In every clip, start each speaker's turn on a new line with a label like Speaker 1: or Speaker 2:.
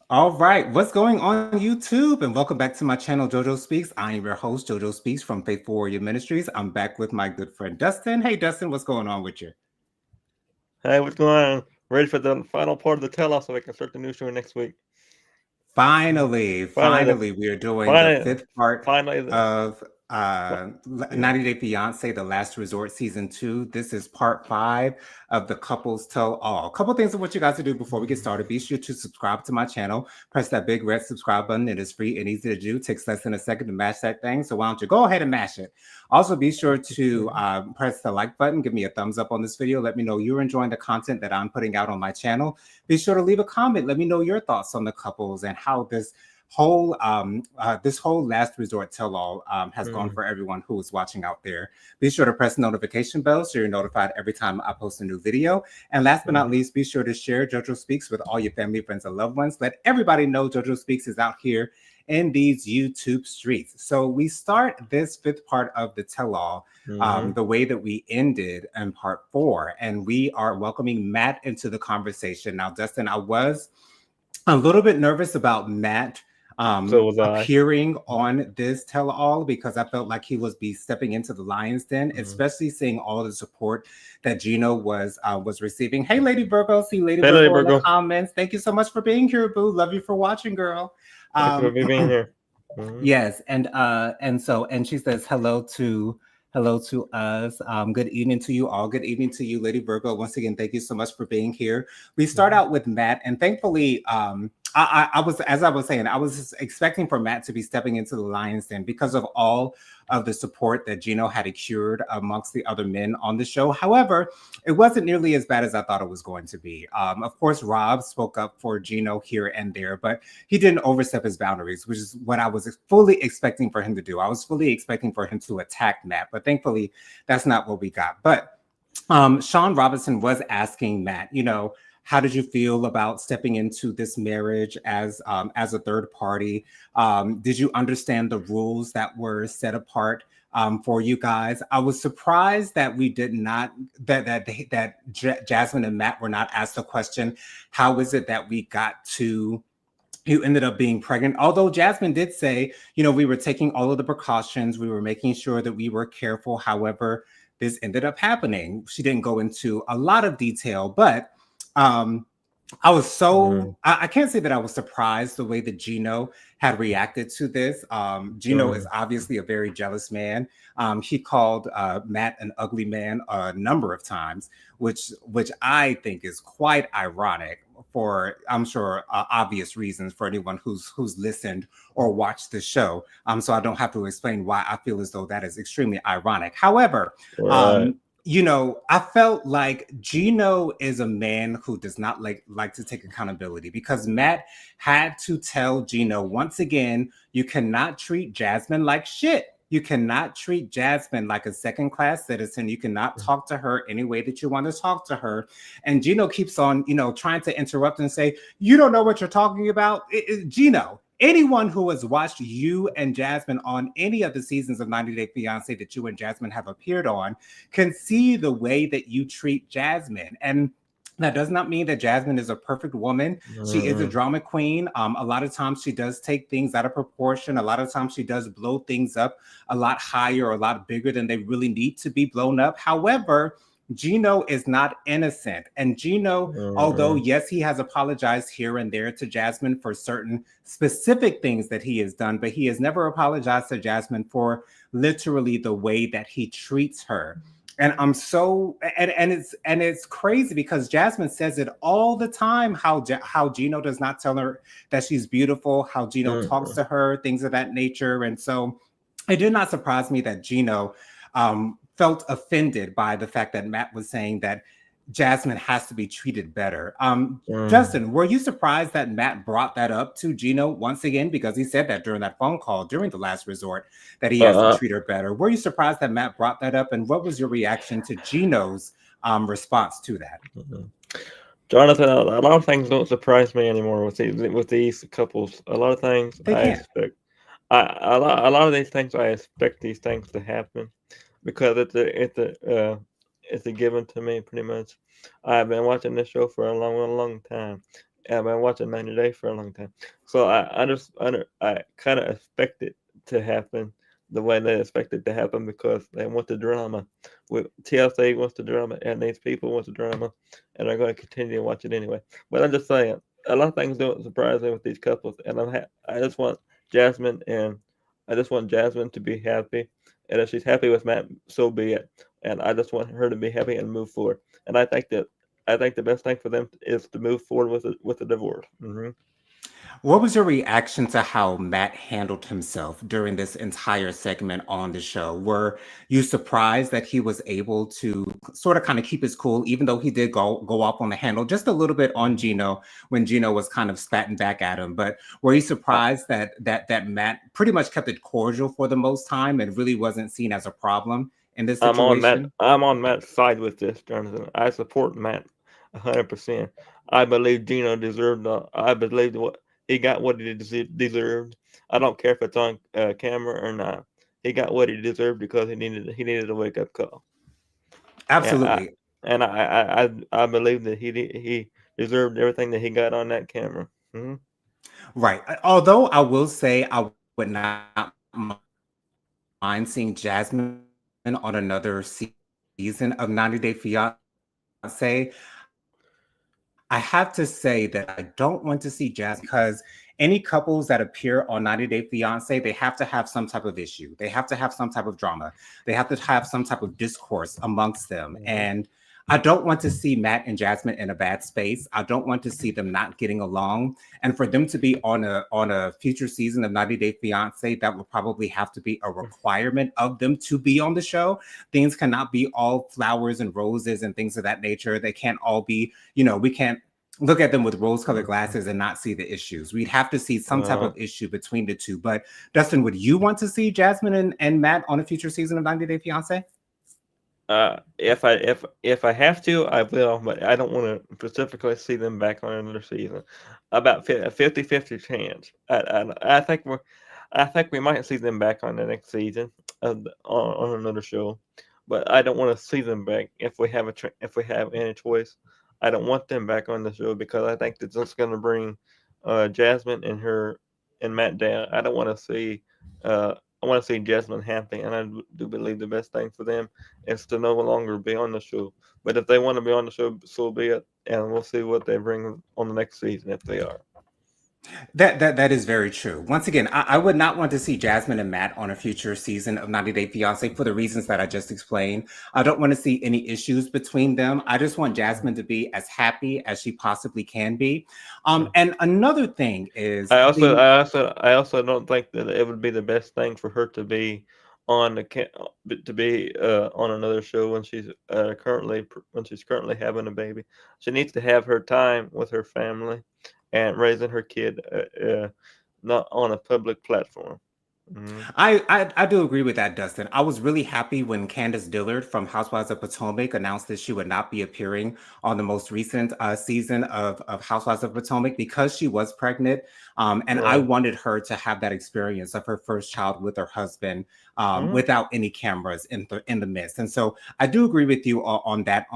Speaker 1: All right, what's going on YouTube? And welcome back to my channel, JoJo Speaks. I am your host, JoJo Speaks from Faithful Warrior Ministries. I'm back with my good friend Dustin. Hey, Dustin, what's going on with you?
Speaker 2: Hey, what's going on? Ready for the final part of the tell-off so we can start the new show next week.
Speaker 1: Finally,
Speaker 2: Finally, the
Speaker 1: finally, we are doing the
Speaker 2: finally,
Speaker 1: fifth part
Speaker 2: finally the
Speaker 1: of
Speaker 2: yeah.
Speaker 1: 90 Day Fiance, The Last Resort Season 2. This is part 5 of the Couples Tell All. A couple things of what you guys to do before we get started. Be sure to subscribe to my channel. Press that big red subscribe button. It is free and easy to do. It takes less than a second to mash that thing. So why don't you go ahead and mash it? Also, be sure to press the like button. Give me a thumbs up on this video. Let me know you're enjoying the content that I'm putting out on my channel. Be sure to leave a comment. Let me know your thoughts on the couples and how this whole last resort tell-all has gone for everyone who is watching out there. Be sure to press the notification bell so you're notified every time I post a new video. And last but not least, be sure to share JoJo Speaks with all your family, friends, and loved ones. Let everybody know JoJo Speaks is out here in these YouTube streets. So we start this fifth part of the tell-all the way that we ended in part 4, and we are welcoming Matt into the conversation. Now, Dustin, I was a little bit nervous about Matt
Speaker 2: So was I.
Speaker 1: appearing on this tell-all because I felt like he was stepping into the lion's den, especially seeing all the support that Gino was receiving. Hey, Lady Virgo, see Lady
Speaker 2: Hey, Lady
Speaker 1: Virgo in the
Speaker 2: Virgo. Thank
Speaker 1: comments. Thank you so much for being here, boo. Love you for watching, girl.
Speaker 2: you for
Speaker 1: Um,
Speaker 2: being here.
Speaker 1: Yes, and she says hello to us. Good evening to you all. Good evening to you, Lady Virgo. Once again, thank you so much for being here. We start out with Matt, and thankfully, I was, as I was saying, I was expecting for Matt to be stepping into the lion's den because of all of the support that Gino had accrued amongst the other men on the show. However, it wasn't nearly as bad as I thought it was going to be. Of course, Rob spoke up for Gino here and there, but he didn't overstep his boundaries, which is what I was fully expecting for him to do. I was fully expecting for him to attack Matt, but thankfully, that's not what we got. But Sean Robinson was asking Matt, how did you feel about stepping into this marriage as a third party? Did you understand the rules that were set apart for you guys? I was surprised that we did not Jasmine and Matt were not asked the question, how is it that we got to you ended up being pregnant? Although Jasmine did say, we were taking all of the precautions, we were making sure that we were careful. However, this ended up happening. She didn't go into a lot of detail, but um, I can't say that I was surprised the way that Gino had reacted to this. Gino is obviously a very jealous man. He called Matt an ugly man a number of times, which I think is quite ironic for, I'm sure, obvious reasons for anyone who's listened or watched the show. So I don't have to explain why I feel as though that is extremely ironic. However,
Speaker 2: Right.
Speaker 1: um, I felt like Gino is a man who does not like to take accountability, because Matt had to tell Gino once again, you cannot treat Jasmine like shit. You cannot treat Jasmine like a second-class citizen. You cannot talk to her any way that you want to talk to her. And Gino keeps on, trying to interrupt and say, you don't know what you're talking about. Gino, anyone who has watched you and Jasmine on any of the seasons of 90 Day Fiance that you and Jasmine have appeared on can see the way that you treat Jasmine. And that does not mean that Jasmine is a perfect woman. She is a drama queen. A lot of times she does take things out of proportion. A lot of times she does blow things up a lot higher or a lot bigger than they really need to be blown up. However, Gino is not innocent. And Gino, although yes, he has apologized here and there to Jasmine for certain specific things that he has done, but he has never apologized to Jasmine for literally the way that he treats her. And I'm so and it's crazy because Jasmine says it all the time, how Gino does not tell her that she's beautiful, how Gino talks to her, things of that nature. And so it did not surprise me that Gino felt offended by the fact that Matt was saying that Jasmine has to be treated better. Justin, were you surprised that Matt brought that up to Gino once again? Because he said that during that phone call during the last resort that he has to treat her better. Were you surprised that Matt brought that up? And what was your reaction to Gino's response to that?
Speaker 2: Jonathan, a lot of things don't surprise me anymore with these couples. A lot of things
Speaker 1: They
Speaker 2: I
Speaker 1: can't.
Speaker 2: expect. A lot of these things I expect these things to happen because it's a given to me pretty much. I've been watching this show for a long time, I've been watching 90 Day for a long time, so I kind of expect it to happen the way they expect it to happen because they want the drama. TLC wants the drama, and these people want the drama, and they're going to continue to watch it anyway. But I'm just saying, a lot of things don't surprise me with these couples, and I just want Jasmine and I just want Jasmine to be happy, and if she's happy with Matt, so be it. And I just want her to be happy and move forward. And I think the best thing for them is to move forward with a divorce.
Speaker 1: What was your reaction to how Matt handled himself during this entire segment on the show? Were you surprised that he was able to sort of kind of keep his cool, even though he did go off on the handle just a little bit on Gino when Gino was kind of spatting back at him? But were you
Speaker 2: I,
Speaker 1: surprised that Matt pretty much kept it cordial for the most time and really wasn't seen as a problem in this situation?
Speaker 2: I'm on Matt's side with this, Jonathan. I support Matt 100%. I believe Gino deserved. I believe what he got what he deserved. I don't care if it's on camera or not. He got what he deserved because he needed a wake up call. And I
Speaker 1: Absolutely.
Speaker 2: and I believe that he deserved everything that he got on that camera.
Speaker 1: Right. Although I will say I would not mind seeing Jasmine on another season of 90 Day Fiance. I have to say that I don't want to see Jasmine because any couples that appear on 90 Day Fiance, they have to have some type of issue. They have to have some type of drama. They have to have some type of discourse amongst them. And I don't want to see Matt and Jasmine in a bad space. I don't want to see them not getting along. And for them to be on a future season of 90 Day Fiance, that will probably have to be a requirement of them to be on the show. Things cannot be all flowers and roses and things of that nature. They can't all be, we can't look at them with rose-colored glasses and not see the issues. We'd have to see some type of issue between the two. But Dustin, would you want to see Jasmine and Matt on a future season of 90 Day Fiance?
Speaker 2: If I have to, I will, but I don't want to specifically see them back on another season. About a 50-50 chance. I think we might see them back on the next season on another show, but I don't want to see them back if we have any choice. I don't want them back on the show because I think that's just going to bring Jasmine and Matt down. I don't want to see uh, I want to see Jasmine happy, and I do believe the best thing for them is to no longer be on the show. But if they want to be on the show, so be it, and we'll see what they bring on the next season if they are.
Speaker 1: That is very true. Once again, I would not want to see Jasmine and Matt on a future season of 90 Day Fiance for the reasons that I just explained. I don't want to see any issues between them. I just want Jasmine to be as happy as she possibly can be. And another thing is the
Speaker 2: I also don't think that it would be the best thing for her to be on on another show when she's currently having a baby. She needs to have her time with her family and raising her kid, not on a public platform. Hmm.
Speaker 1: I do agree with that, Dustin. I was really happy when Candace Dillard from Housewives of Potomac announced that she would not be appearing on the most recent season of Housewives of Potomac because she was pregnant. And I
Speaker 2: Right.
Speaker 1: wanted her to have that experience of her first child with her husband
Speaker 2: Hmm.
Speaker 1: without any cameras in the midst. And so I do agree with you on that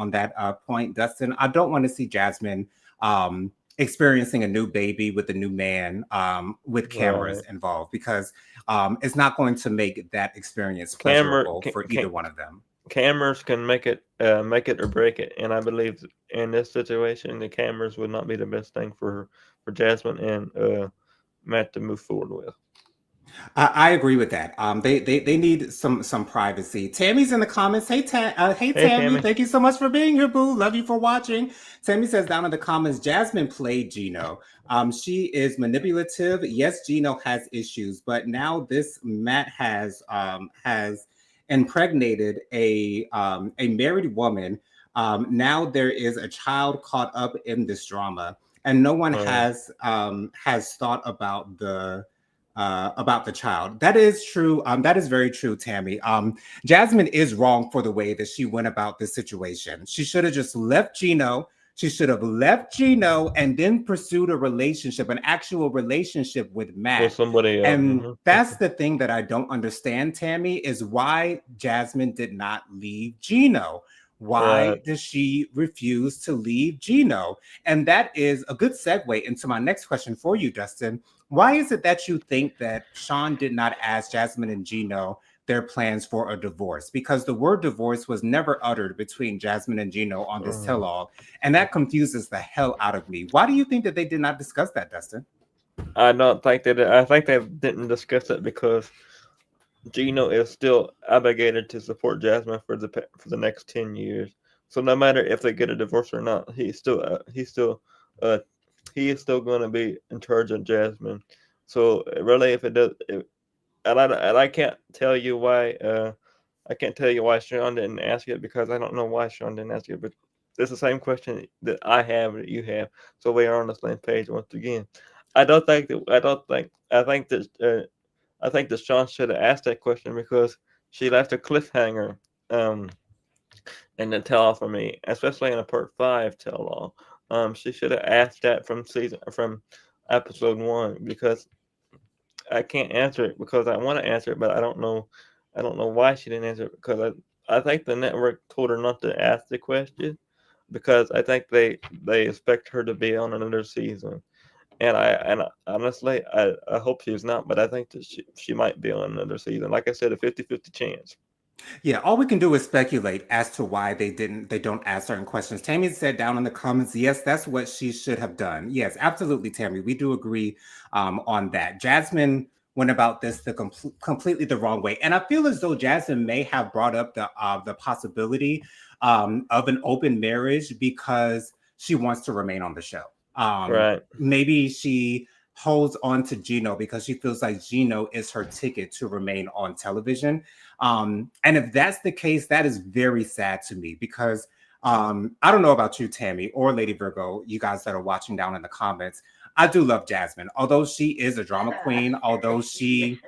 Speaker 1: point, Dustin. I don't want to see Jasmine. Experiencing a new baby with a new man with cameras
Speaker 2: Right.
Speaker 1: involved because it's not going to make that experience
Speaker 2: Camera,
Speaker 1: pleasurable for either one of them.
Speaker 2: cameras can make it or break it, and I believe in this situation, the cameras would not be the best thing for Jasmine and Matt to move forward with.
Speaker 1: I agree with that. They need some privacy. Tammy's in the comments. Hey
Speaker 2: Hey,
Speaker 1: Tammy,
Speaker 2: Tammy.
Speaker 1: thank you so much for being here, boo. Love you for watching. Tammy says down in the comments, Jasmine played Gino. She is manipulative. Yes, Gino has issues, but now this Matt has impregnated a married woman. Now there is a child caught up in this drama, and no one
Speaker 2: Right.
Speaker 1: has thought about the child. That is true. That is very true, Tammy. Jasmine is wrong for the way that she went about this situation. She should have just left Gino. She should have left Gino and then pursued a relationship, an actual relationship with
Speaker 2: With
Speaker 1: Matt.
Speaker 2: somebody else.
Speaker 1: And
Speaker 2: Hmm.
Speaker 1: that's the thing that I don't understand, Tammy, is why Jasmine did not leave Gino. Why
Speaker 2: Right.
Speaker 1: does she refuse to leave Gino? And that is a good segue into my next question for you, Dustin. Why is it that you think that Sean did not ask Jasmine and Gino their plans for a divorce? Because the word divorce was never uttered between Jasmine and Gino on this
Speaker 2: Mm.
Speaker 1: tell-all, and that confuses the hell out of me. Why do you think that they did not discuss that, Dustin?
Speaker 2: I don't think they did. I think they didn't discuss it because Gino is still obligated to support Jasmine for the next 10 years. So no matter if they get a divorce or not, uh, he is still going to be in charge of Jasmine. So really, if it does, and I can't tell you why. I can't tell you why Sean didn't ask it because I don't know why Sean didn't ask it. But it's the same question that I have that you have. So we are on the same page once again. I don't think that. I don't think. I think that. I think that Sean should have asked that question because she left a cliffhanger um, in the tell all for me, especially in a part 5 tell all. She should have asked that from episode 1 because I can't answer it because I want to answer it, but I don't know why she didn't answer it because I think the network told her not to ask the question because I think they expect her to be on another season. And honestly, I hope she's not, but I think that she might be on another season. Like I said, a 50-50 chance.
Speaker 1: Yeah, all we can do is speculate as to why they don't ask certain questions. Tammy said down in the comments, yes, that's what she should have done. Yes, absolutely, Tammy. We do agree on that. Jasmine went about this completely the wrong way. And I feel as though Jasmine may have brought up the possibility of an open marriage because she wants to remain on the show.
Speaker 2: Right,
Speaker 1: Maybe she holds on to Gino because she feels like Gino is her ticket to remain on television. And if that's the case, that is very sad to me because I don't know about you, Tammy, or Lady Virgo, you guys that are watching down in the comments. I do love Jasmine, although she is a drama queen, although she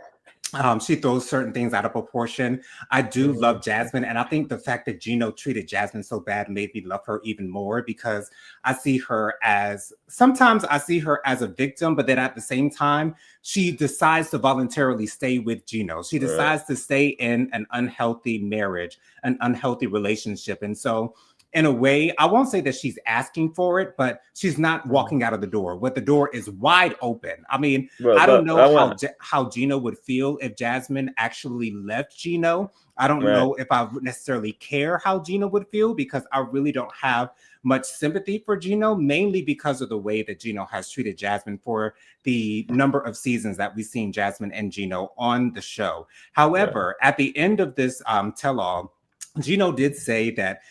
Speaker 1: throws certain things out of proportion. I do
Speaker 2: hmm
Speaker 1: love Jasmine, and I think the fact that Gino treated Jasmine so bad made me love her even more because I see her as sometimes I see her as a victim, but then at the same time, she decides to voluntarily stay with Gino. She
Speaker 2: right,
Speaker 1: decides to stay in an unhealthy marriage, an unhealthy relationship, and so in a way, I won't say that she's asking for it, but she's not
Speaker 2: hmm
Speaker 1: walking out of the door. But the door is wide open. I mean, I don't
Speaker 2: but
Speaker 1: know
Speaker 2: I want
Speaker 1: how Gino would feel if Jasmine actually left Gino. I don't
Speaker 2: right,
Speaker 1: know if I would necessarily care how Gino would feel because I really don't have much sympathy for Gino, mainly because of the way that Gino has treated Jasmine for the number of seasons that we've seen Jasmine and Gino on the show.
Speaker 2: right,
Speaker 1: However, at the end of this tell-all, Gino did say that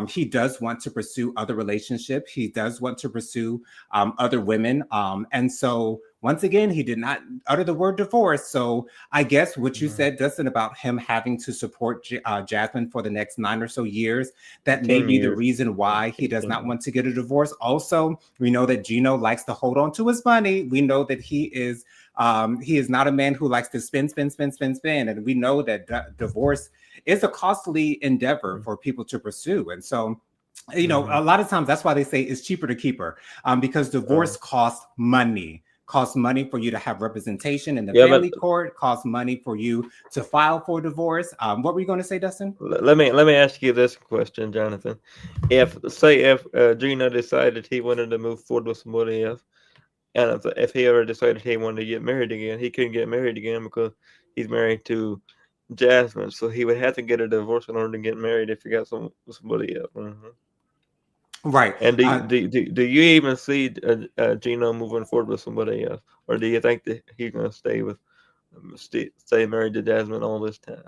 Speaker 1: he does want to pursue other relationships. He does want to pursue other women. And so, once again, he did not utter the word divorce. So, I guess what you
Speaker 2: hmm
Speaker 1: said, Dustin, about him having to support Jasmine for the next 9 or so years, that may
Speaker 2: 10
Speaker 1: be the
Speaker 2: years,
Speaker 1: reason why he does
Speaker 2: 10
Speaker 1: not
Speaker 2: years.
Speaker 1: want to get a divorce. Also, we know that Gino likes to hold on to his money. We know that he is not a man who likes to spend, spend, spend, spend, spend. And we know that divorce is a costly endeavor for people to pursue. And so,
Speaker 2: Mm-hmm.
Speaker 1: a lot of times that's why they say it's cheaper to keep her because divorce costs money for you to have representation in the
Speaker 2: Yeah, but
Speaker 1: family court, costs money for you to file for divorce. What were you going to say, Dustin?
Speaker 2: let me ask you this question, Jonathan. If Gino decided he wanted to move forward with somebody else, and if he ever decided he wanted to get married again, he couldn't get married again because he's married to Jasmine. So he would have to get a divorce in order to get married if he got somebody else.
Speaker 1: Right.
Speaker 2: And do you even see Gino moving forward with somebody else, or do you think that he's gonna stay married to Jasmine all this time?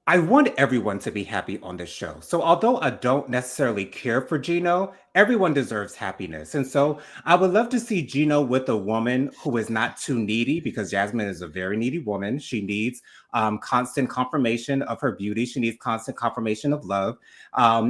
Speaker 1: I want everyone to be happy on this show. So, although I don't necessarily care for Gino, everyone deserves happiness. And so, I would love to see Gino with a woman who is not too needy because Jasmine is a very needy woman. She needs constant confirmation of her beauty, she needs constant confirmation of love.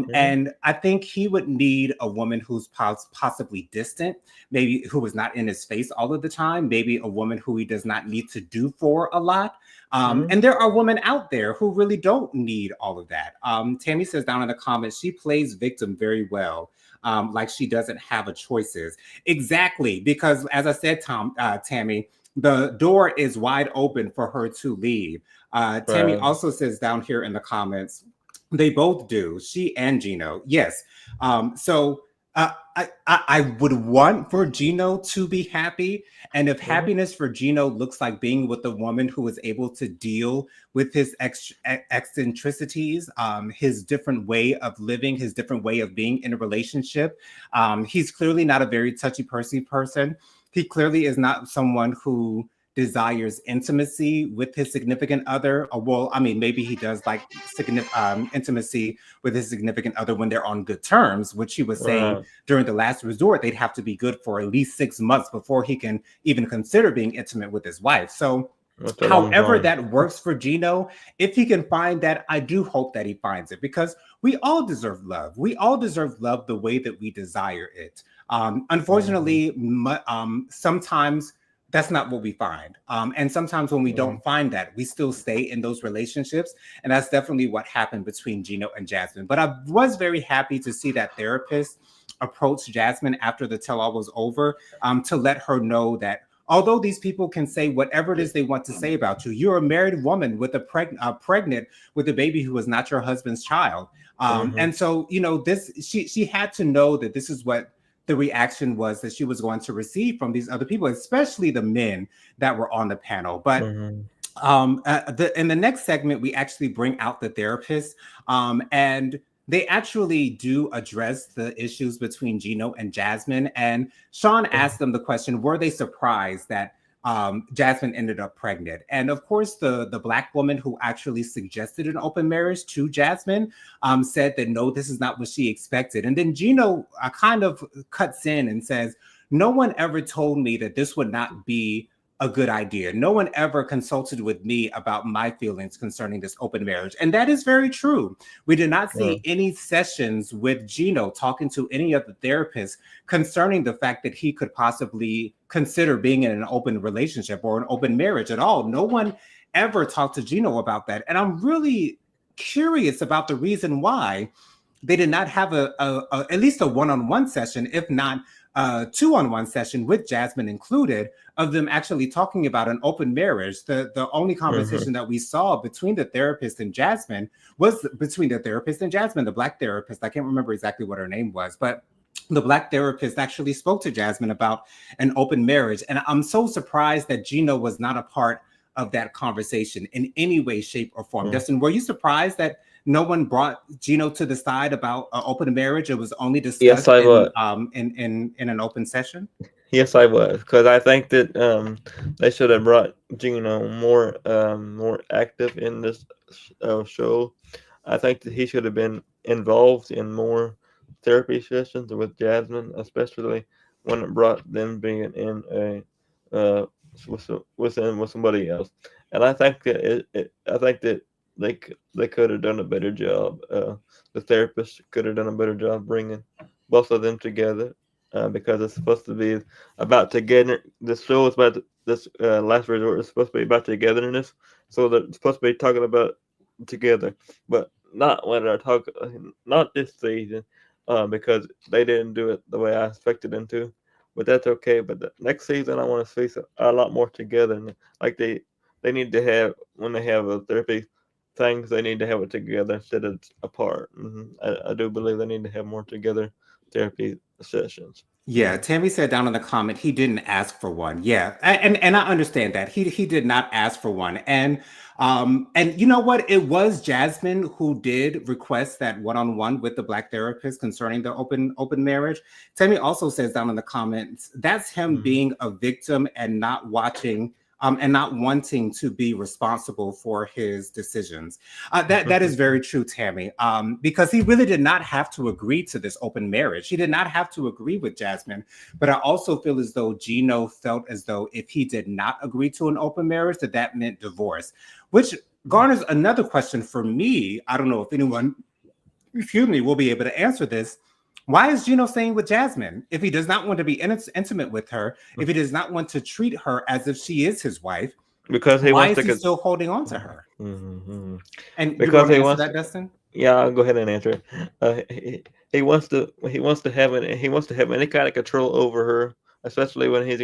Speaker 2: Mhm,
Speaker 1: And I think he would need a woman who's possibly distant, maybe who is not in his face all of the time, maybe a woman who he does not need to do for a lot.
Speaker 2: mhm,
Speaker 1: And there are women out there who really don't need all of that. Tammy says down in the comments, she plays victim very well. Like she doesn't have a choices. Exactly, because as I said, Tammy, the door is wide open for her to leave. Tammy
Speaker 2: right,
Speaker 1: also says down here in the comments, They both do. She and Gino. Yes. So I would want for Gino to be happy. And if
Speaker 2: Mhm.
Speaker 1: happiness for Gino looks like being with a woman who is able to deal with his eccentricities, his different way of living, his different way of being in a relationship, he's clearly not a very touchy person. He clearly is not someone who desires intimacy with his significant other. Well, I mean, maybe he does like intimacy with his significant other when they're on good terms, which he was saying
Speaker 2: Right.
Speaker 1: during the last resort, they'd have to be good for at least 6 months before he can even consider being intimate with his wife. So,
Speaker 2: That's a long
Speaker 1: however
Speaker 2: time.
Speaker 1: that works for Gino, if he can find that, I do hope that he finds it because we all deserve love. We all deserve love the way that we desire it.
Speaker 2: Mhm.
Speaker 1: Unfortunately, sometimes that's not what we find. And sometimes when we
Speaker 2: Mhm.
Speaker 1: don't find that, we still stay in those relationships. And that's definitely what happened between Gino and Jasmine. But I was very happy to see that therapist approach Jasmine after the tell all was over, to let her know that although these people can say whatever it is they want to say about you, you're a married woman with a pregnant with a baby who is not your husband's child.
Speaker 2: Mhm.
Speaker 1: And so, this she had to know that this is what the reaction was that she was going to receive from these other people, especially the men that were on the panel. But
Speaker 2: Mhm.
Speaker 1: in the next segment, we actually bring out the therapist, and they actually do address the issues between Gino and Jasmine. And Sean asked them the question: were they surprised that Jasmine ended up pregnant? And of course, the black woman who actually suggested an open marriage to Jasmine said that no, this is not what she expected. And then Gino kind of cuts in and says, "No one ever told me that this would not be a good idea. No one ever consulted with me about my feelings concerning this open marriage." And that is very true. We did not
Speaker 2: Right.
Speaker 1: see any sessions with Gino talking to any of the therapists concerning the fact that he could possibly consider being in an open relationship or an open marriage at all. No one ever talked to Gino about that. And I'm really curious about the reason why they did not have at least a one-on-one session, if not a two-on-one session with Jasmine included, of them actually talking about an open marriage. The only
Speaker 2: Mhm.
Speaker 1: conversation that we saw between the therapist and Jasmine was between the therapist and Jasmine, the black therapist. I can't remember exactly what her name was, but the black therapist actually spoke to Jasmine about an open marriage. And I'm so surprised that Gino was not a part of that conversation in any way, shape, or form.
Speaker 2: Mhm.
Speaker 1: Justin, were you surprised that no one brought Gino to the side about open marriage? It was only
Speaker 2: Yes,
Speaker 1: discussed
Speaker 2: I
Speaker 1: in
Speaker 2: was.
Speaker 1: an open session.
Speaker 2: Yes, I was, because I think that they should have brought Gino more active in this show. I think that he should have been involved in more therapy sessions with Jasmine, especially when it brought them being in a with somebody else. And I think that I think that they could have done a better job. The therapist could have done a better job bringing both of them together, because it's supposed to be about together. This show is about this last resort is supposed to be about togetherness, so they're supposed to be talking about together, but not when they're talking. Not this season, because they didn't do it the way I expected them to. But that's okay. But the next season, I want to see a lot more together. Like they need to have when they have a therapy things, they need to have it together instead of apart. I do believe they need to have more together therapy sessions.
Speaker 1: Yeah, Tammy said down in the comment he didn't ask for one. Yeah, and I understand that he did not ask for one. And you know what? It was Jasmine who did request that one-on-one with the black therapist concerning the open marriage. Tammy also says down in the comments that's him
Speaker 2: Mhm.
Speaker 1: being a victim and not watching. And not wanting to be responsible for his decisions. That is very true, Tammy. Because he really did not have to agree to this open marriage. He did not have to agree with Jasmine. But I also feel as though Gino felt as though if he did not agree to an open marriage, that meant divorce, which garners another question for me. I don't know if anyone, excuse me, will be able to answer this. Why is Gino staying with Jasmine if he does not want to be intimate with her? If he does not want to treat her as if she is his wife,
Speaker 2: Because he
Speaker 1: why
Speaker 2: wants
Speaker 1: is
Speaker 2: to
Speaker 1: he
Speaker 2: get.
Speaker 1: still holding on to her?
Speaker 2: Mhm.
Speaker 1: And you
Speaker 2: Because
Speaker 1: want to
Speaker 2: he
Speaker 1: answer
Speaker 2: wants.
Speaker 1: that, Dustin?
Speaker 2: Yeah, I'll go ahead and answer it. He wants to have any kind of control over her, especially when he's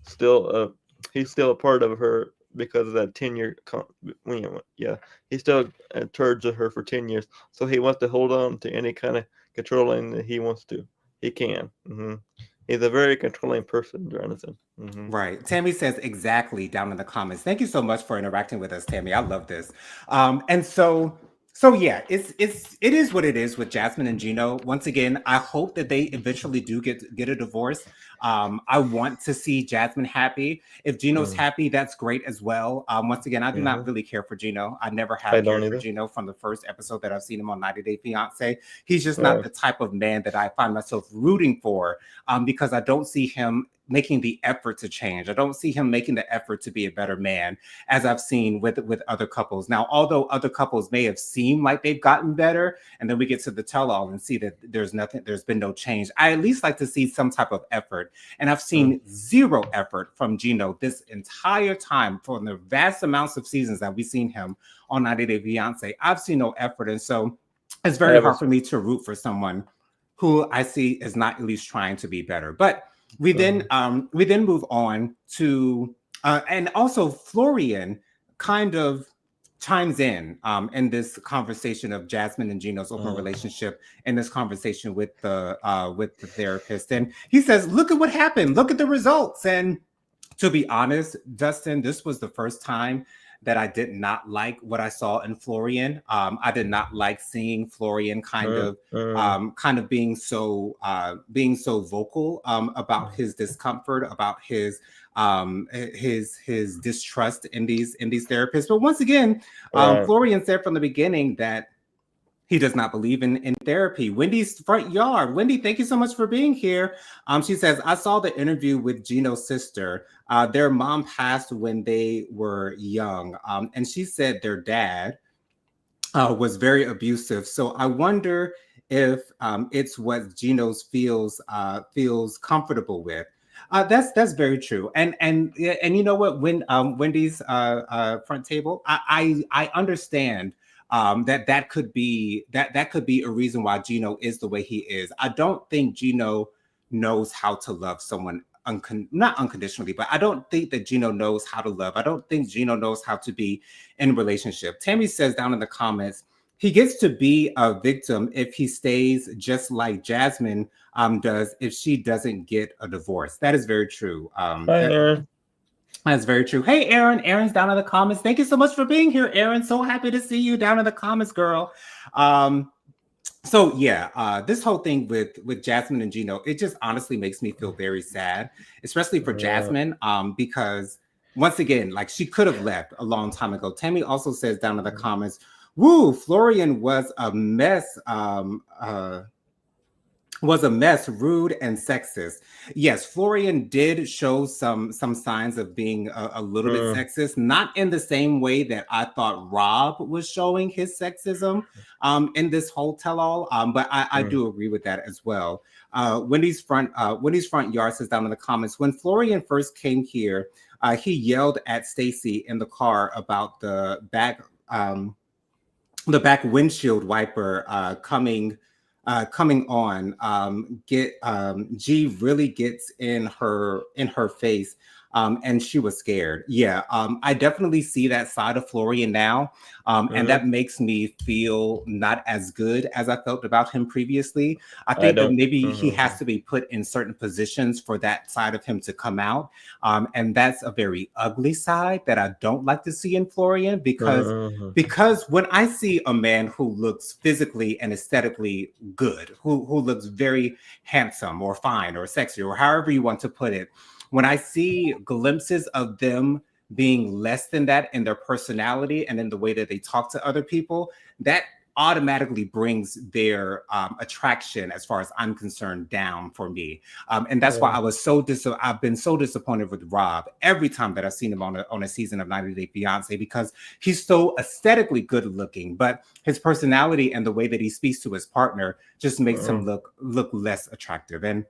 Speaker 2: still he's still a part of her because of that 10-year. Yeah, he still turds her for 10 years, so he wants to hold on to any kind of controlling that he wants to. He can. He's a very controlling person, Jonathan.
Speaker 1: Right. Tammy says exactly down in the comments. Thank you so much for interacting with us, Tammy. I love this. And so yeah, it is what it is with Jasmine and Gino. Once again, I hope that they eventually do get a divorce. I want to see Jasmine happy. If Gino's
Speaker 2: Mm.
Speaker 1: happy, that's great as well. Once again, I do not
Speaker 2: Mm-hmm.
Speaker 1: really care for Gino. I never
Speaker 2: I
Speaker 1: have
Speaker 2: don't
Speaker 1: cared for
Speaker 2: either.
Speaker 1: Gino from the first episode that I've seen him on 90 Day Fiance. He's just not
Speaker 2: Right.
Speaker 1: the type of man that I find myself rooting for, because I don't see him making the effort to change. I don't see him making the effort to be a better man, as I've seen with other couples. Now, although other couples may have seemed like they've gotten better, and then we get to the tell-all and see that there's been no change, I at least like to see some type of effort. And I've
Speaker 2: Mm.
Speaker 1: seen zero effort from Gino this entire time, from the vast amounts of seasons that we've seen him on 90 Day Fiance. I've seen no effort. And so it's
Speaker 2: I
Speaker 1: very
Speaker 2: haven't.
Speaker 1: hard for me to root for someone who I see is not at least trying to be better. But we then move on to and also Florian kind of chimes in this conversation of Jasmine and Gino's open
Speaker 2: Mm.
Speaker 1: relationship, in this conversation with the therapist, and he says, "Look at what happened. Look at the results." And to be honest, Dustin, this was the first time that I did not like what I saw in Florian. I did not like seeing Florian
Speaker 2: Mm.
Speaker 1: kind of being so vocal about
Speaker 2: Mm.
Speaker 1: his discomfort, about his distrust in these therapists. But once again,
Speaker 2: Right.
Speaker 1: Florian said from the beginning that he does not believe in therapy. Wendy's front yard. Wendy, thank you so much for being here. She says, I saw the interview with Gino's sister. Their mom passed when they were young. And she said their dad was very abusive. So I wonder if it's what Gino's feels comfortable with. That's very true, and you know what? When Wendy's front table, I understand that could be that could be a reason why Gino is the way he is. I don't think Gino knows how to love someone not unconditionally, but I don't think that Gino knows how to love. I don't think Gino knows how to be in relationship. Tammy says down in the comments, he gets to be a victim if he stays just like Jasmine does if she doesn't get a divorce. That is very true.
Speaker 2: Hi, Aaron.
Speaker 1: That's very true. Hey, Aaron. Aaron's down in the comments. Thank you so much for being here, Aaron. So happy to see you down in the comments, girl. So yeah, this whole thing with Jasmine and Gino, it just honestly makes me feel very sad, especially for
Speaker 2: Right.
Speaker 1: Jasmine, because once again, like she could have left a long time ago. Tammy also says down in the comments, "Woo, Florian was a mess, rude and sexist." Yes, Florian did show some signs of being a little bit
Speaker 2: Mm.
Speaker 1: sexist, not in the same way that I thought Rob was showing his sexism in this whole tell-all. But I
Speaker 2: Mm.
Speaker 1: do agree with that as well. Wendy's front yard says down in the comments, when Florian first came here, he yelled at Stacy in the car about the back windshield wiper coming on. Get G really gets in her face, and she was scared. Yeah, I definitely see that side of Florian now, and
Speaker 2: Mm.
Speaker 1: that makes me feel not as good as I felt about him previously. I
Speaker 2: I
Speaker 1: think that
Speaker 2: don't.
Speaker 1: maybe he has
Speaker 2: Mm.
Speaker 1: to be put in certain positions for that side of him to come out, and that's a very ugly side that I don't like to see in Florian,
Speaker 2: Mm.
Speaker 1: because when I see a man who looks physically and aesthetically good, who looks very handsome or fine or sexy or however you want to put it, when I see glimpses of them being less than that in their personality and in the way that they talk to other people, that automatically brings their attraction, as far as I'm concerned, down for me. And that's why
Speaker 2: Yeah.
Speaker 1: I've been so disappointed with Rob every time that I've seen him on a season of 90 Day Fiance, because he's so aesthetically good looking, but his personality and the way that he speaks to his partner just makes him
Speaker 2: Mm.
Speaker 1: look less attractive. And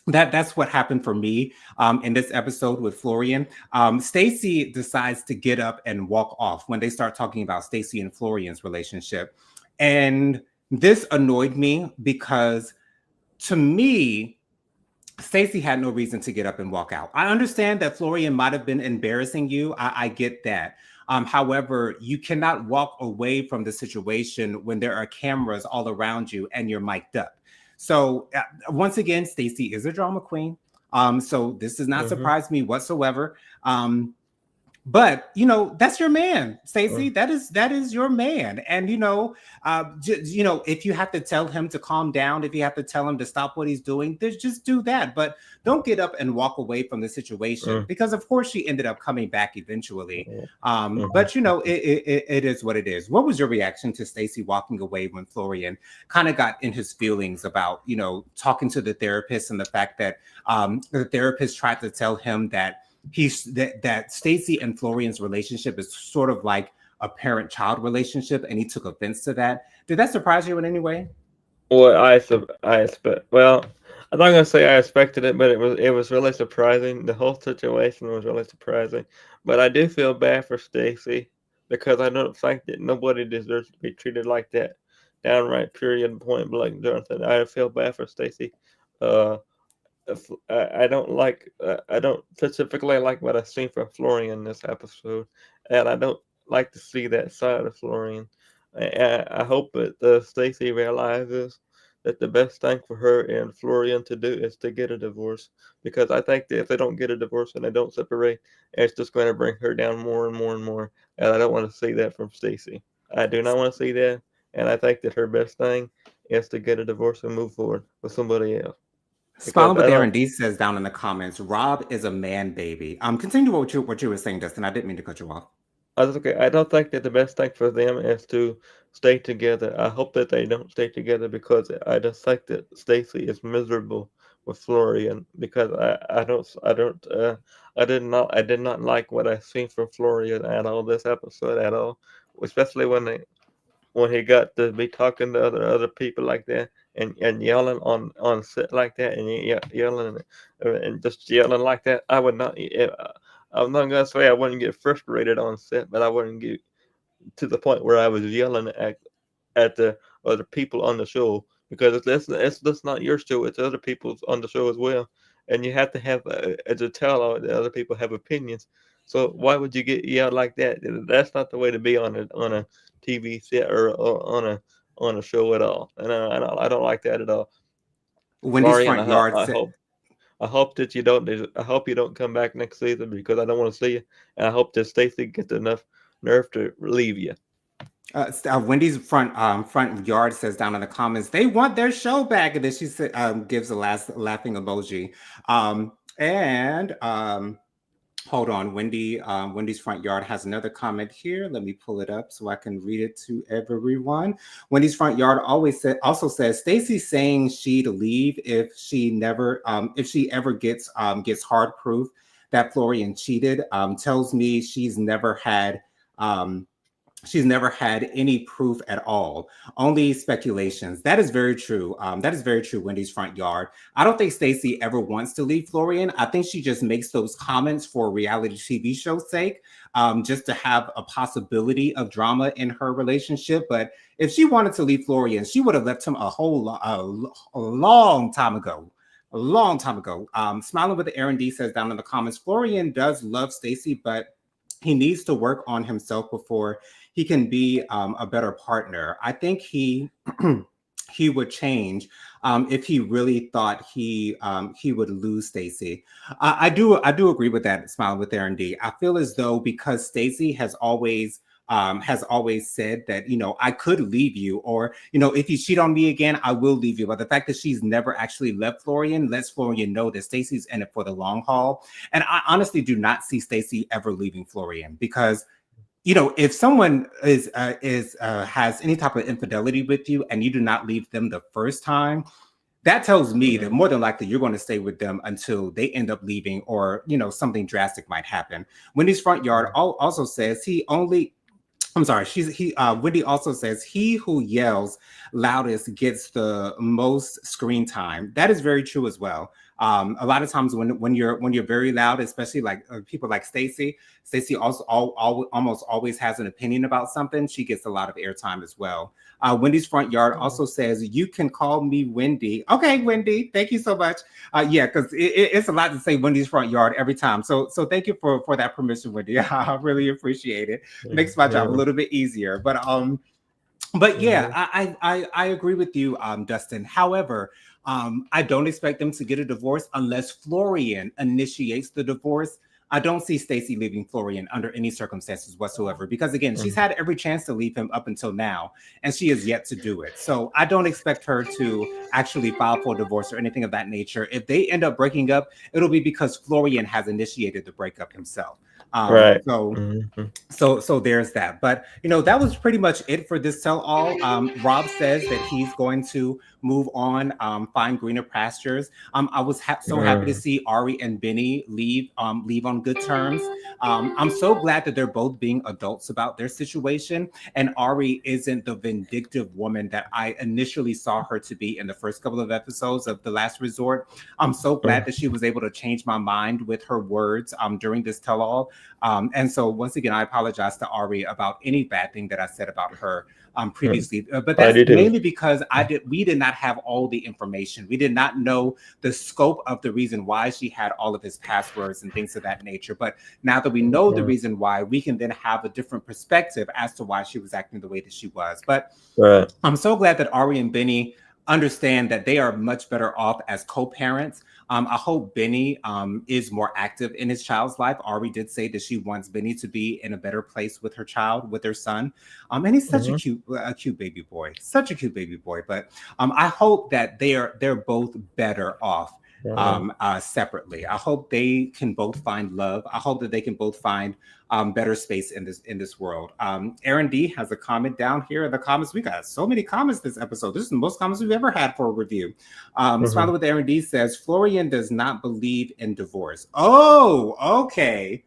Speaker 1: that's what happened for me in this episode with Florian. Stacy decides to get up and walk off when they start talking about Stacy and Florian's relationship. And this annoyed me because, to me, Stacey had no reason to get up and walk out. I understand that Florian might have been embarrassing you. I get that. However, you cannot walk away from the situation when there are cameras all around you and you're mic'd up. So once again, Stacey is a drama queen. So this does not
Speaker 2: Mm-hmm.
Speaker 1: surprise me whatsoever. But that's your man, Stacey. That is your man. And if you have to tell him to calm down, if you have to tell him to stop what he's doing, just do that. But don't get up and walk away from the situation,
Speaker 2: Mm-hmm.
Speaker 1: because of course she ended up coming back eventually.
Speaker 2: Mm-hmm.
Speaker 1: But it is what it is. What was your reaction to Stacey walking away when Florian kind of got in his feelings about talking to the therapist, and the fact that the therapist tried to tell him that that Stacey and Florian's relationship is sort of like a parent-child relationship, and he took offense to that. Did that surprise you in any way?
Speaker 2: Well, I expect. Well, I'm not gonna say I expected it, but it was really surprising. The whole situation was really surprising. But I do feel bad for Stacy because I don't think that nobody deserves to be treated like that. Downright, period, point blank, Jonathan. I feel bad for Stacy. Uh, I don't like. I don't specifically like what I've seen from Florian this episode, and I don't like to see that side of Florian. I hope that Stacy realizes that the best thing for her and Florian to do is to get a divorce, because I think that if they don't get a divorce and they don't separate, it's just going to bring her down more and more and more. And I don't want to see that from Stacy. I do not want to see that, and I think that her best thing is to get a divorce and move forward with somebody else, because
Speaker 1: Smiling
Speaker 2: I
Speaker 1: with
Speaker 2: don't.
Speaker 1: Aaron D says down in the comments, Rob is a man baby. Continue what you were saying, Dustin. I didn't mean to cut you off.
Speaker 2: Okay. I don't think that the best thing for them is to stay together. I hope that they don't stay together, because I just think that Stacy is miserable with Florian, because I did not like what I seen from Florian at all this episode at all, especially when he got to be talking to other people like that, and yelling on set like that, and yelling and just yelling like that. I would not. I'm not gonna say I wouldn't get frustrated on set, but I wouldn't get to the point where I was yelling at the other people on the show, because it's that's not your show; it's other people's on the show as well, and you have to have to tell all the other people have opinions. So why would you get yelled like that? That's not the way to be on a TV set, or on a show at all. And I don't like that at all.
Speaker 1: Wendy's
Speaker 2: Florian,
Speaker 1: front yard
Speaker 2: I
Speaker 1: said,
Speaker 2: hope I hope that you don't. I hope you don't come back next season, because I don't want to see you. And I hope that Stacey gets enough nerve to leave you.
Speaker 1: Wendy's front yard says down in the comments, they want their show back, and then she said, gives a last laughing emoji. And Hold on, Wendy's front yard has another comment here. Let me pull it up so I can read it to everyone. Wendy's front yard also says Stacy's saying she'd leave if she ever gets hard proof that Florian cheated. Tells me um, she's never had any proof at all, only speculations. That is very true. That is very true, Wendy's front yard. I don't think Stacey ever wants to leave Florian. I think she just makes those comments for reality TV show's sake, just to have a possibility of drama in her relationship. But if she wanted to leave Florian, she would have left him a long time ago. A long time ago. Smiling with the Aaron D says down in the comments, Florian does love Stacey, but he needs to work on himself before he can be a better partner. I think he would change if he really thought he would lose Stacey. I do agree with that. Smiling with Aaron D. I feel as though because Stacey has always said that I could leave you, or if you cheat on me again I will leave you, but the fact that she's never actually left Florian lets Florian know that Stacey's in it for the long haul. And I honestly do not see Stacey ever leaving Florian, because if someone is has any type of infidelity with you and you do not leave them the first time, that tells me that
Speaker 2: Mm-hmm.
Speaker 1: more than likely you're going to stay with them until they end up leaving, or something drastic might happen. Wendy's front yard also says he only I'm sorry. Wendy also says he who yells loudest gets the most screen time. That is very true as well. A lot of times when you're very loud, especially like people like Stacey. Stacey also almost always has an opinion about something. She gets a lot of airtime as well. Wendy's front yard also says, "You can call me Wendy." Okay, Wendy, thank you so much. Yeah, because it's a lot to say Wendy's front yard every time. So thank you for that permission, Wendy. I really appreciate it. Makes my job a
Speaker 2: Yeah.
Speaker 1: little bit easier. But yeah,
Speaker 2: Mhm.
Speaker 1: I agree with you, Dustin. However, I don't expect them to get a divorce unless Florian initiates the divorce. I don't see Stacey leaving Florian under any circumstances whatsoever because again, she's
Speaker 2: Mhm.
Speaker 1: had every chance to leave him up until now, and she has yet to do it. So I don't expect her to actually file for a divorce or anything of that nature. If they end up breaking up, it'll be because Florian has initiated the breakup himself. Um,
Speaker 2: Right.
Speaker 1: so
Speaker 2: Mhm.
Speaker 1: so there's that. But that was pretty much it for this tell all. Rob says that he's going to move on, find greener pastures. I was so happy to
Speaker 2: Mhm.
Speaker 1: see Ari and Benny leave on good terms. I'm so glad that they're both being adults about their situation, and Ari isn't the vindictive woman that I initially saw her to be in the first couple of episodes of The Last Resort. I'm so glad that she was able to change my mind with her words during this tell all. And so once again, I apologize to Ari about any bad thing that I said about her
Speaker 2: Mhm.
Speaker 1: previously. But
Speaker 2: I
Speaker 1: that's
Speaker 2: do too.
Speaker 1: mainly because we did not have all the information. We did not know the scope of the reason why she had all of his passwords and things of that nature. But now that we know the
Speaker 2: Mhm.
Speaker 1: reason why, we can then have a different perspective as to why she was acting the way that she was. But
Speaker 2: Right.
Speaker 1: I'm so glad that Ari and Benny understand that they are much better off as co-parents. I hope Benny is more active in his child's life. Ari did say that she wants Benny to be in a better place with her child, with her son. And he's such
Speaker 2: Mhm.
Speaker 1: a cute baby boy, such a cute baby boy. But I hope that they're both better off
Speaker 2: Mhm.
Speaker 1: separately. I hope they can both find love. I hope that they can both find better space in this world. Aaron D has a comment down here in the comments. We got so many comments this episode. This is the most comments we've ever had for a review. Smiling
Speaker 2: Mhm.
Speaker 1: with Aaron D says Florian does not believe in divorce. Oh, okay.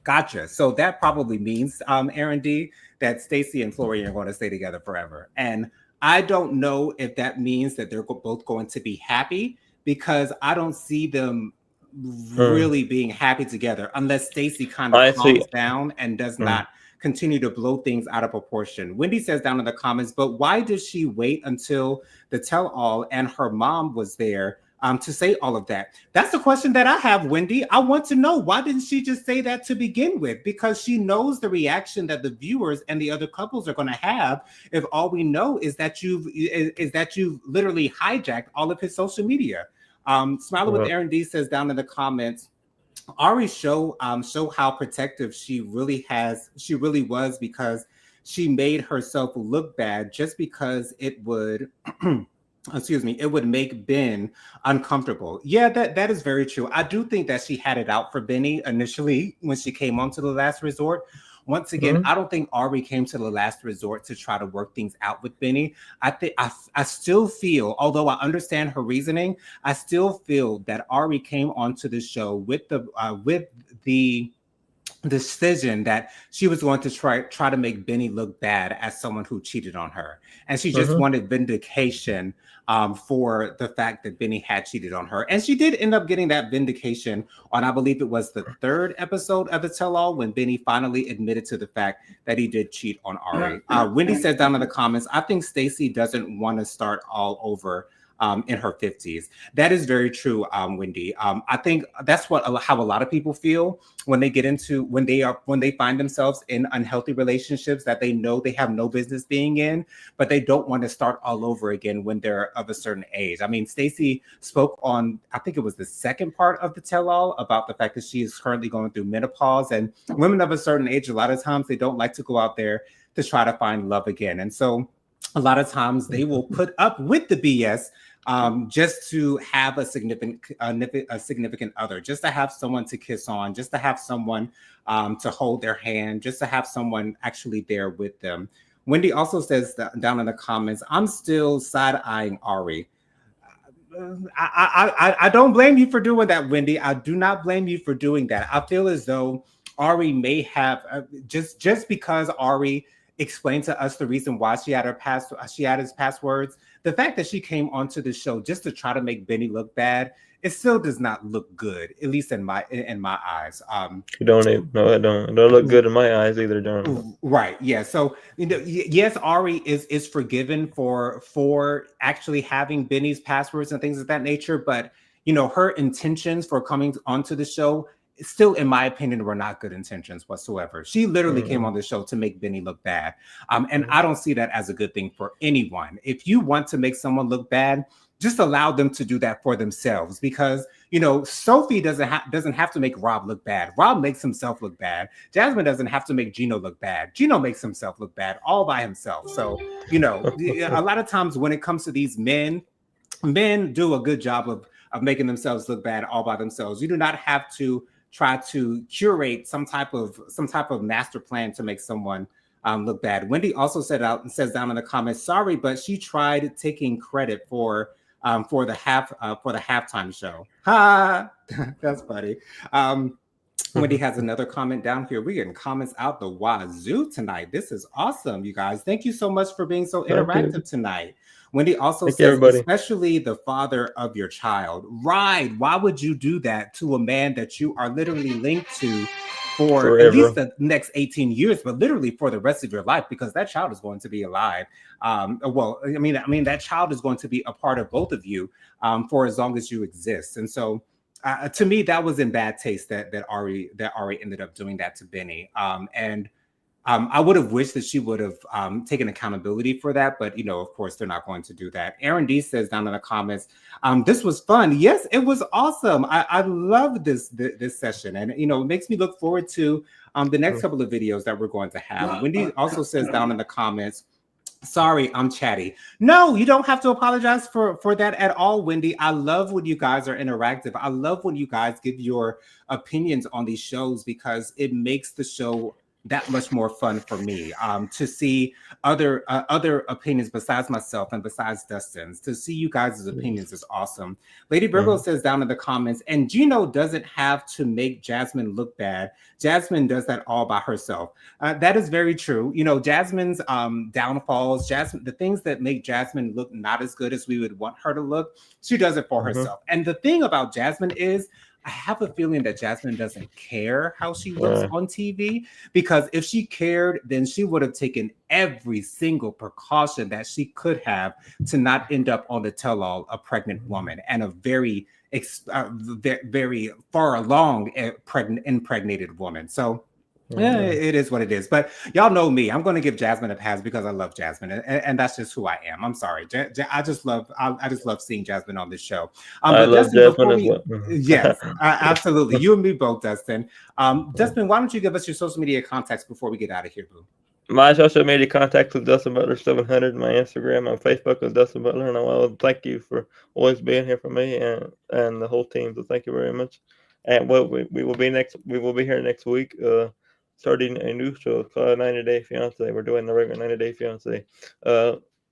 Speaker 1: Gotcha. So that probably means, Aaron D, that Stacy and Florian are going to stay together forever. And I don't know if that means that they're both going to be happy because I don't see them
Speaker 2: Mhm.
Speaker 1: really being happy together unless Stacy kind of
Speaker 2: I see.
Speaker 1: calms down and does
Speaker 2: Mhm.
Speaker 1: not continue to blow things out of proportion. Wendy says down in the comments, but why did she wait until the tell all and her mom was there to say all of that? That's the question that I have, Wendy. I want to know, why didn't she just say that to begin with? Because she knows the reaction that the viewers and the other couples are going to have if all we know is that you've literally hijacked all of his social media. Smiling with
Speaker 2: Mhm.
Speaker 1: Aaron D says down in the comments, Ari show how protective she really was because she made herself look bad just because it would excuse me, it would make Ben uncomfortable. Yeah, that is very true. I do think that she had it out for Benny initially when she came onto The Last Resort. Once again,
Speaker 2: Mhm.
Speaker 1: I don't think Ari came to The Last Resort to try to work things out with Benny. I still feel, although I understand her reasoning, I still feel that Ari came onto the show with the decision that she was going to try to make Benny look bad as someone who cheated on her, and she just
Speaker 2: Mhm.
Speaker 1: wanted vindication for the fact that Benny had cheated on her, and she did end up getting that vindication on, I believe it was the third episode of the Tell All, when Benny finally admitted to the fact that he did cheat on Ari. Wendy says down in the comments, I think Stacy doesn't want to start all over in her 50s. That is very true, Wendy. I think that's how a lot of people feel when they get into when they find themselves in unhealthy relationships that they know they have no business being in, but they don't want to start all over again when they're of a certain age. I mean, Stacey spoke on, I think it was the second part of the tell-all, about the fact that she is currently going through menopause, and women of a certain age, a lot of times they don't like to go out there to try to find love again. And so a lot of times they will put up with the BS just to have a significant other, just to have someone to kiss on, just to have someone to hold their hand, just to have someone actually there with them. Wendy also says that down in the comments, I'm still side eyeing Ari. I don't blame you for doing that, Wendy. I do not blame you for doing that. I feel as though Ari may have just because Ari explained to us the reason why she had his passwords. The fact that she came onto the show just to try to make Benny look bad it still does not look good, at least in my eyes.
Speaker 2: You don't even, no, it don't. It don't look good in my eyes either, Jonathan.
Speaker 1: Right. Yeah. So yes, Ari is forgiven for actually having Benny's passwords and things of that nature, but her intentions for coming onto the show still, in my opinion, were not good intentions whatsoever. She literally came on the show to make Benny look bad, and I don't see that as a good thing for anyone. If you want to make someone look bad, just allow them to do that for themselves, because Sophie doesn't have to make Rob look bad. Rob makes himself look bad. Jasmine doesn't have to make Gino look bad. Gino makes himself look bad all by himself. So a lot of times when it comes to these men do a good job of making themselves look bad all by themselves. You do not have to try to curate some type of master plan to make someone look bad. Wendy also says down in the comments, sorry, but she tried taking credit for the halftime show. Ha! That's funny. Wendy has another comment down here. We're getting comments out the wazoo tonight. This is awesome, you guys. Thank you so much for being so interactive tonight. Wendy also says, especially the father of your child. Right. Why would you do that to a man that you are literally linked to for forever, at least the next 18 years, but literally for the rest of your life, because that child is going to be alive. Well, I mean, that child is going to be a part of both of you for as long as you exist. And so to me, that was in bad taste that Ari ended up doing that to Benny. And I would have wished that she would have taken accountability for that, but of course, they're not going to do that. Aaron D says down in the comments, this was fun. Yes, it was awesome. I love this session, and it makes me look forward to the next couple of videos that we're going to have. Wendy also says down in the comments, sorry, I'm chatty. No, you don't have to apologize for that at all, Wendy. I love when you guys are interactive. I love when you guys give your opinions on these shows, because it makes the show that much more fun for me to see other opinions besides myself and besides Dustin's. To see you guys' opinions is awesome. Lady Virgo says down in the comments, and Gino doesn't have to make Jasmine look bad. Jasmine does that all by herself. That is very true. Jasmine's downfalls, the things that make Jasmine look not as good as we would want her to look, she does it for herself. And the thing about Jasmine is, I have a feeling that Jasmine doesn't care how she looks on TV, because if she cared, then she would have taken every single precaution that she could have to not end up on the tell-all, a pregnant woman, and a very far along impregnated woman. So yeah, it is what it is. But y'all know me. I'm going to give Jasmine a pass because I love Jasmine, and that's just who I am. I'm sorry. I just love seeing Jasmine on this show.
Speaker 2: I love Dustin, Jasmine as well.
Speaker 1: Yes, absolutely. You and me both, Dustin. Dustin, why don't you give us your social media contacts before we get out of here, boo?
Speaker 2: My social media contacts is Dustin Butler 700. My Instagram and Facebook is Dustin Butler, and I want to thank you for always being here for me and the whole team. So thank you very much. And we will be here next week. Starting a new show called 90 Day Fiance. We're doing the regular 90 Day Fiance.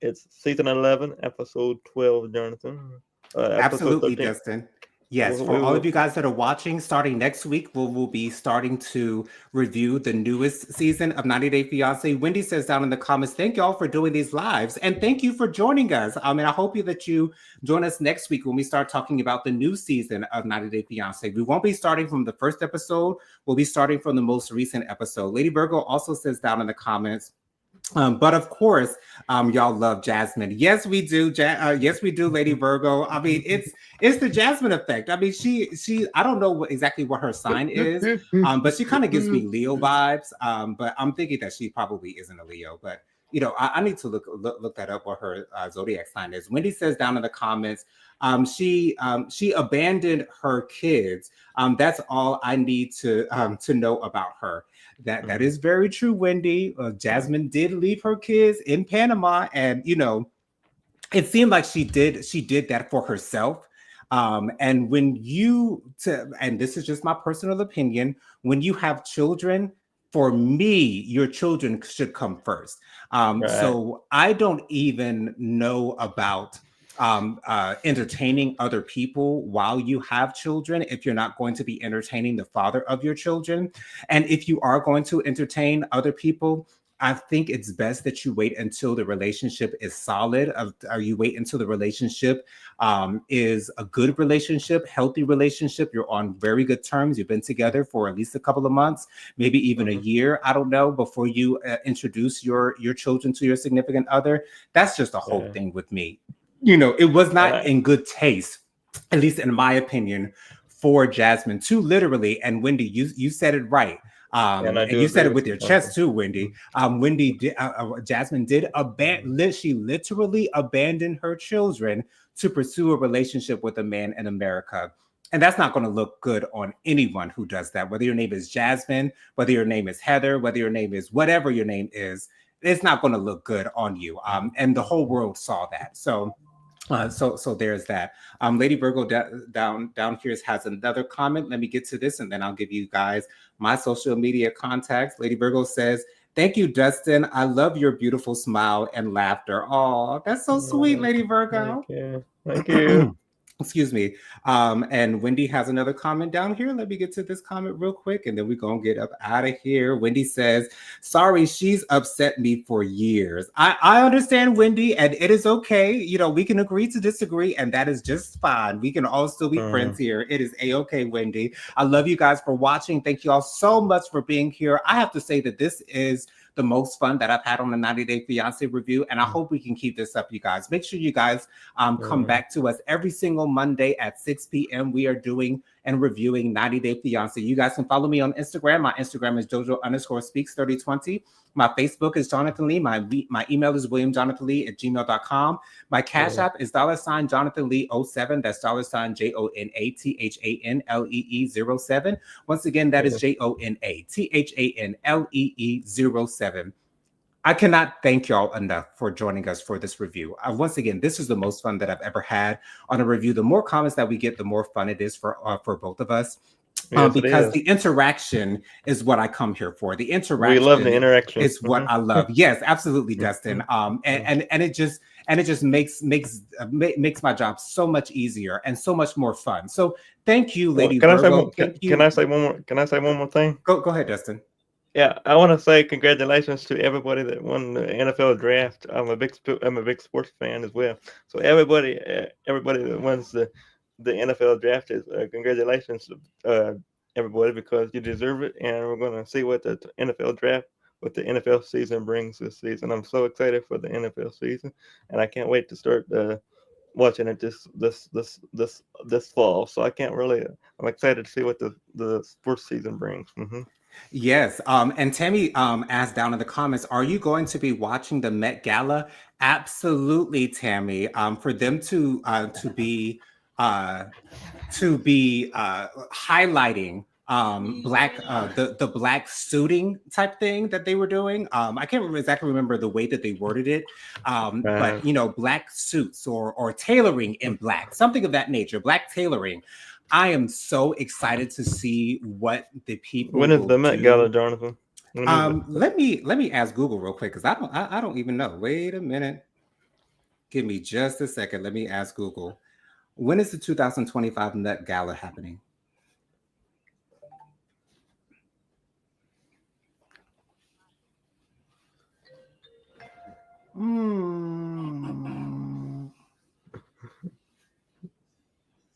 Speaker 2: It's season 11, episode 12, Jonathan.
Speaker 1: Absolutely, Dustin. Yes, for all of you guys that are watching, starting next week, we'll be starting to review the newest season of 90 Day Fiance. Wendy says down in the comments, thank y'all for doing these lives, and thank you for joining us. And I hope that you join us next week when we start talking about the new season of 90 Day Fiance. We won't be starting from the first episode. We'll be starting from the most recent episode. Lady Virgo also says down in the comments, but of course, y'all love Jasmine. Yes, we do. Yes, we do, Lady Virgo. I mean, it's the Jasmine effect. I mean, she. I don't know exactly what her sign is, but she kind of gives me Leo vibes. But I'm thinking that she probably isn't a Leo. But I need to look that up, what her zodiac sign is. Wendy says down in the comments, she abandoned her kids. That's all I need to know about her. That is very true, Wendy. Jasmine did leave her kids in Panama, and it seemed like she did that for herself. And when and this is just my personal opinion, when you have children, for me, your children should come first. Right. So I don't even know about entertaining other people while you have children if you're not going to be entertaining the father of your children. And if you are going to entertain other people, I think it's best that you wait until the relationship is solid, or you wait until the relationship is a good relationship, healthy relationship. You're on very good terms. You've been together for at least a couple of months, maybe even a
Speaker 2: Mm-hmm.
Speaker 1: year. I don't know, before you introduce your children to your significant other. That's just a whole
Speaker 2: Yeah.
Speaker 1: thing with me. You know, it was
Speaker 2: And
Speaker 1: not in good taste, at least in my opinion, for Jasmine to literally, and Wendy, you said it right.
Speaker 2: I
Speaker 1: And
Speaker 2: do
Speaker 1: you said
Speaker 2: agree
Speaker 1: it
Speaker 2: with
Speaker 1: with
Speaker 2: you,
Speaker 1: your chest
Speaker 2: Jonathan.
Speaker 1: too, Wendy. Jasmine did abandon. She literally abandoned her children to pursue a relationship with a man in America. And that's not going to look good on anyone who does that. Whether your name is Jasmine, whether your name is Heather, whether your name is whatever your name is, it's not going to look good on you. And the whole world saw that. So there's that. Lady Virgo down here has another comment. Let me get to this, and then I'll give you guys my social media contacts. Lady Virgo says, "Thank you, Dustin. I love your beautiful smile and laughter." Oh, that's so sweet,
Speaker 2: Oh,
Speaker 1: Lady
Speaker 2: thank
Speaker 1: Virgo.
Speaker 2: you. Thank you.
Speaker 1: Excuse me. And Wendy has another comment down here. Let me get to this comment real quick, and then we're gonna get up out of here. Wendy says, "Sorry, she's upset me for years." I understand, Wendy, and it is okay. You know, we can agree to disagree, and that is just fine. We can all still be friends
Speaker 2: Mm,
Speaker 1: here. It is a-okay, Wendy. I love you guys for watching. Thank you all so much for being here. I have to say that this is the most fun that I've had on the 90 Day Fiance review, and I hope we can keep this up, you guys. Make sure you guys come
Speaker 2: mm,
Speaker 1: back to us every single Monday at 6 p.m. We are doing and reviewing 90 Day Fiance. You guys can follow me on Instagram. My Instagram is JoJo_speaks3020. My Facebook is Jonathan Lee. My email is williamjonathanlee@gmail.com. My Cash
Speaker 2: mm,
Speaker 1: App is $ Jonathan Lee 07. That's $ JONATHANLEE 07. Once again, that is
Speaker 2: mm.
Speaker 1: JONATHANLEE 07. I cannot thank y'all enough for joining us for this review. Once again, this is the most fun that I've ever had on a review. The more comments that we get, the more fun it is for both of us.
Speaker 2: Yes, it
Speaker 1: Because
Speaker 2: is.
Speaker 1: the interaction is what I come here for. The
Speaker 2: We love the
Speaker 1: interaction
Speaker 2: interaction.
Speaker 1: is what I love. Yes, absolutely, Dustin. And it just makes my job so much easier and so much more fun. So thank you,
Speaker 2: Well,
Speaker 1: Lady
Speaker 2: can I say
Speaker 1: Virgo.
Speaker 2: one?
Speaker 1: Thank
Speaker 2: Can I
Speaker 1: you.
Speaker 2: say one more? Can I say one more thing?
Speaker 1: Go ahead, Dustin.
Speaker 2: Yeah, I want to say congratulations to everybody that won the NFL draft. I'm a big sports fan as well. So everybody that wins the NFL draft is congratulations, everybody, because you deserve it. And we're gonna see what the NFL draft, what the NFL season brings this season. I'm so excited for the NFL season, and I can't wait to start watching it this fall. So I can't really. I'm excited to see what the sports season brings.
Speaker 1: Yes. And Tammy asked down in the comments, are you going to be watching the Met Gala? Absolutely, Tammy. For them uh, to be highlighting black the black suiting type thing that they were doing. I can't exactly remember the way that they worded it, but
Speaker 2: Uh,
Speaker 1: you know, black suits or tailoring in black, something of that nature, black tailoring. I am so excited to see what the people
Speaker 2: when is
Speaker 1: will
Speaker 2: the Met Gala,
Speaker 1: do.
Speaker 2: Jonathan? When is it?
Speaker 1: Let me ask Google real quick because I don't even know. Wait a minute. Give me just a second. Let me ask Google. When is the 2025 Met Gala happening? Hmm.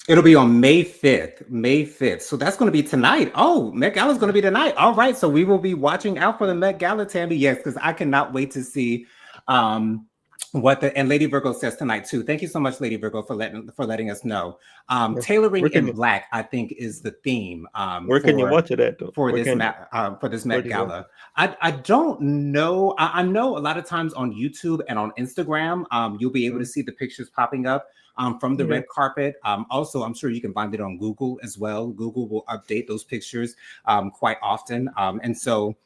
Speaker 1: It'll be on May 5th. May 5th. So that's going to be tonight. Oh, Met Gala is going to be tonight. All right. So we will be watching out for the Met Gala, Tammy. Yes, because I cannot wait to see um and Lady Virgo says tonight too. Thank you so much, Lady Virgo, for letting us know.
Speaker 2: Yeah.
Speaker 1: Tailoring
Speaker 2: Where can
Speaker 1: in
Speaker 2: you
Speaker 1: black, I think, is the theme
Speaker 2: where can you watch it at though?
Speaker 1: for this
Speaker 2: Where
Speaker 1: Met
Speaker 2: do you watch
Speaker 1: Gala.
Speaker 2: it?
Speaker 1: I don't know. I know a lot of times on YouTube and on Instagram, you'll be able to
Speaker 2: Mm,
Speaker 1: see the pictures popping up from the
Speaker 2: yeah.
Speaker 1: red carpet. Also, I'm sure you can find it on Google as well. Google will update those pictures quite often, so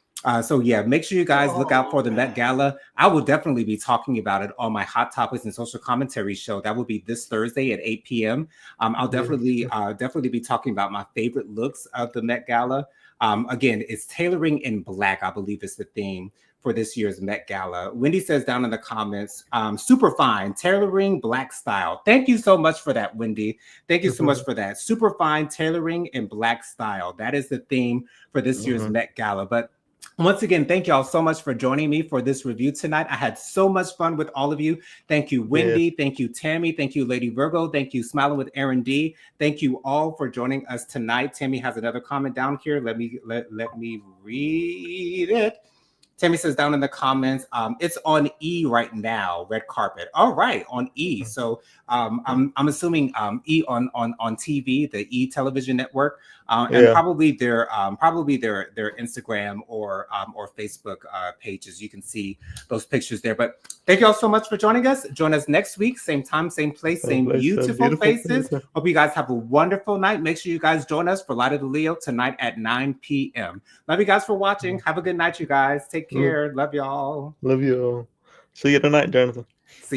Speaker 1: yeah, make sure you guys look out for the Met Gala. I will definitely be talking about it on my Hot Topics and Social Commentary show. That will be this Thursday at 8 p.m. I'll
Speaker 2: Yeah.
Speaker 1: definitely be talking about my favorite looks of the Met Gala. Again, it's tailoring in black, I believe is the theme for this year's Met Gala. Wendy says down in the comments, super fine, tailoring black style. Thank you so much for that, Wendy. Thank you so much
Speaker 2: Mhm,
Speaker 1: for that. Super fine, tailoring in black style. That is the theme for this year's
Speaker 2: mhm.
Speaker 1: Met Gala. But Once again, thank y'all so much for joining me for this review tonight. I had so much fun with all of you. Thank you,
Speaker 2: Yes.
Speaker 1: Wendy. Thank you, Tammy. Thank you, Lady Virgo. Thank you, Smiling with Aaron D. Thank you all for joining us tonight. Tammy has another comment down here. Let me read it. Tammy says down in the comments, it's on E right now, red carpet. All right, on E. So I'm assuming E on TV, the E television network, and
Speaker 2: Yeah.
Speaker 1: probably their Instagram or Facebook pages. You can see those pictures there. But thank you all so much for joining us. Join us next week, same time, same place, same
Speaker 2: Some
Speaker 1: beautiful
Speaker 2: beautiful
Speaker 1: faces.
Speaker 2: faces.
Speaker 1: Hope you guys have a wonderful night. Make sure you guys join us for Light of the Leo tonight at 9 p.m. Love you guys for watching. Have a good night, you guys. Take care. Love y'all.
Speaker 2: Love you all. See you tonight, Jonathan.
Speaker 1: See